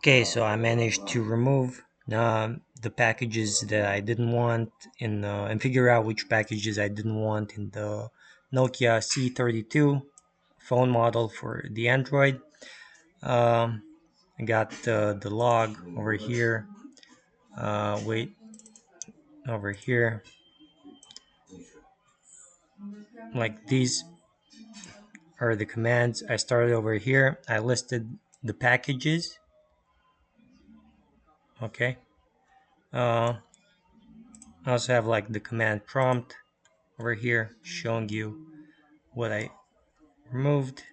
Okay, so I managed to remove the packages that I didn't want and figure out which packages I didn't want in the Nokia C32 phone model for the Android. Um, I got the log over here. Wait, over here, like these are the commands. I started over here. I listed the packages. Okay. I also have like the command prompt over here showing you what I removed.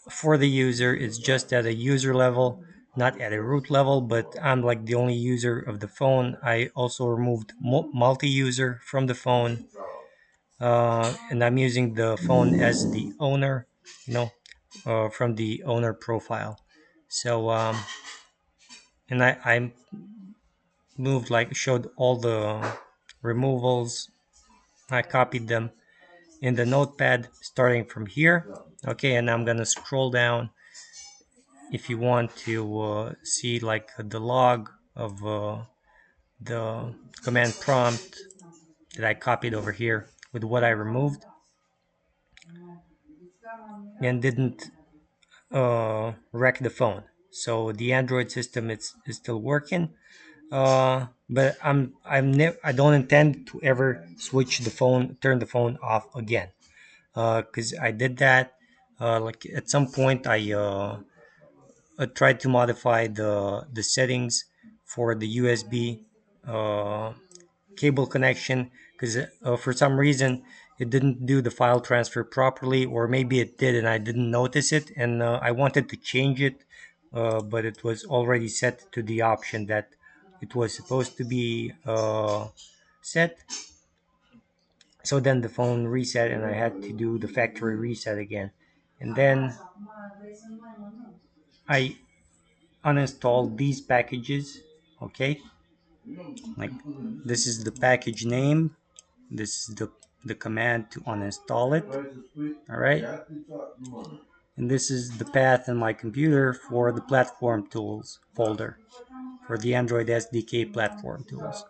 For the user, it's just at a user level, not at a root level, but I'm like the only user of the phone. I also removed multi-user from the phone, and I'm using the phone as the owner, you know, from the owner profile. So, and I moved, like, showed all the removals. I copied them in the notepad starting from here. Okay, and I'm gonna scroll down if you want to see like the log of the command prompt that I copied over here with what I removed and didn't wreck the phone. So the Android system is still working, but I don't intend to ever switch the phone, turn the phone off again, because I did that. Like at some point, I tried to modify the settings for the USB uh, cable connection because for some reason it didn't do the file transfer properly, or maybe it did and I didn't notice it, and I wanted to change it, but it was already set to the option that it was supposed to be set. So then the phone reset and I had to do the factory reset again, and then I uninstalled these packages. Okay, like this is the package name, this is the command to uninstall it. All right, and this is the path in my computer for the platform tools folder for the Android SDK platform tools.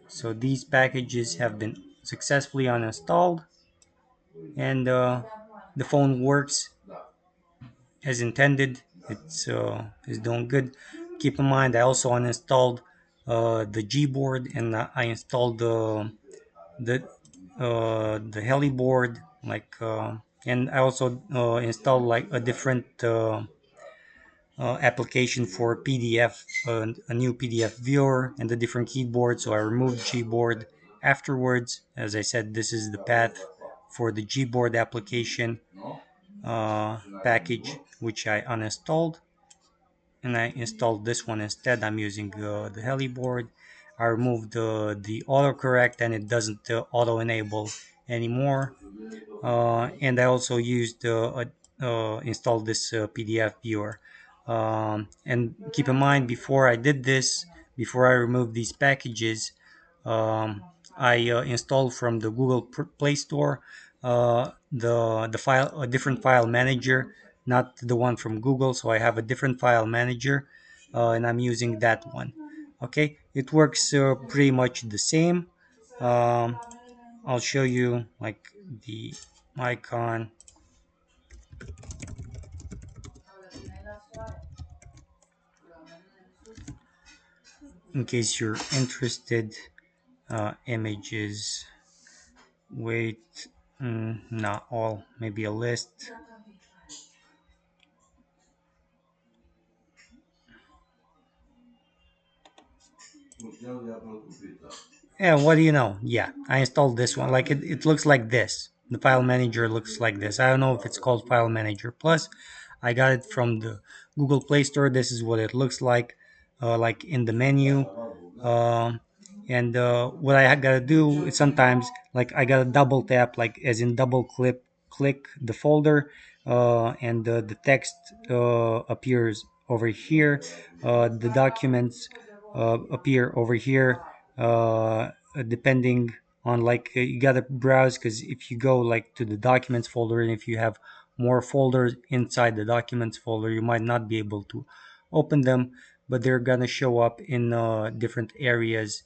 So these packages have been successfully uninstalled, and the phone works as intended. It's doing good. Keep in mind, I also uninstalled the Gboard, and I installed the the Heli board, like, and I also installed like a different application for PDF, a new PDF viewer, and a different keyboard. So I removed Gboard afterwards. As I said, this is the path for the Gboard application package, which I uninstalled, and I installed this one instead. I'm using the Heli board. I removed the autocorrect, and it doesn't auto enable anymore. And I also used installed this PDF viewer. And keep in mind, before I did this, before I removed these packages, I installed from the Google Play Store the file, a different file manager, not the one from Google. So I have a different file manager, and I'm using that one. Okay, it works pretty much the same. Um, I'll show you like the icon in case you're interested. Images, wait, not all, maybe a list. Yeah, what do you know? Yeah, I installed this one. Like it looks like this. The file manager looks like this. I don't know if it's called File Manager Plus. I got it from the Google Play Store. This is what it looks like in the menu. Um, and what I gotta do is sometimes, like, I gotta double tap, like as in double click the folder, and the text appears over here. The documents appear over here, depending on, like, you gotta browse, because if you go like to the documents folder and if you have more folders inside the documents folder. You might not be able to open them, but they're gonna show up in different areas,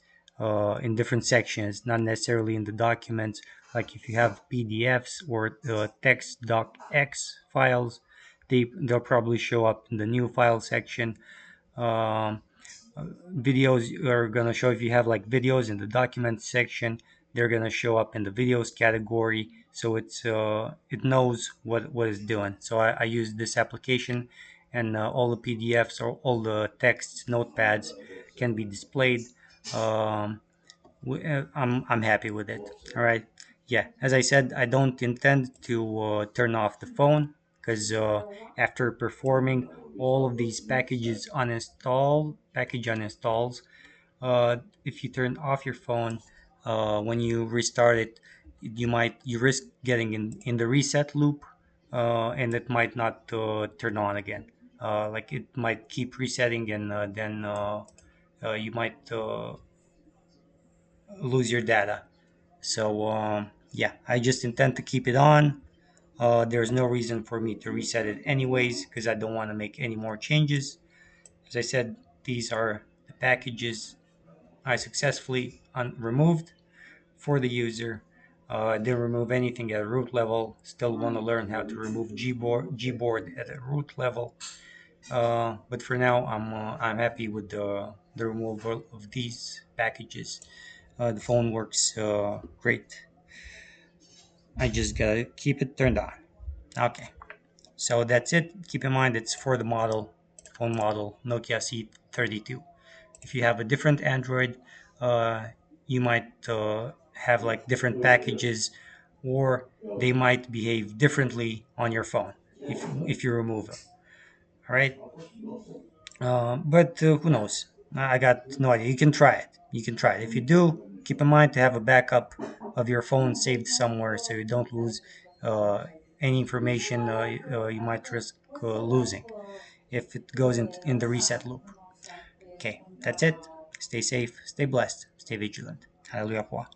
in different sections, not necessarily in the documents. Like if you have PDFs or text docx files, they'll probably show up in the new file section. Um, Videos are going to show, if you have like videos in the documents section, they're going to show up in the videos category, so it knows what it's doing. So I use this application, and all the PDFs or all the texts notepads can be displayed. um, I'm happy with it. All right. Yeah, as I said, I don't intend to turn off the phone, because after performing all of these package uninstalls, if you turn off your phone, when you restart it, you risk getting in the reset loop, and it might not turn on again. Like it might keep resetting, and then you might lose your data. So yeah, I just intend to keep it on. There's no reason for me to reset it anyways, because I don't want to make any more changes. As I said, these are the packages I successfully removed for the user. I didn't remove anything at a root level. Still want to learn how to remove Gboard at a root level. But for now, I'm happy with the removal of these packages. The phone works great. I just gotta keep it turned on. Okay, so that's it. Keep in mind it's for the phone model Nokia C32. If you have a different Android, uh, you might have like different packages, or they might behave differently on your phone if you remove them. All right. But who knows? I got no idea. You can try it. You can try it. If you do, keep in mind to have a backup of your phone saved somewhere, so you don't lose uh, any information you might risk losing if it goes in the reset loop. Okay, that's it. Stay safe, stay blessed, stay vigilant. Hallelujah.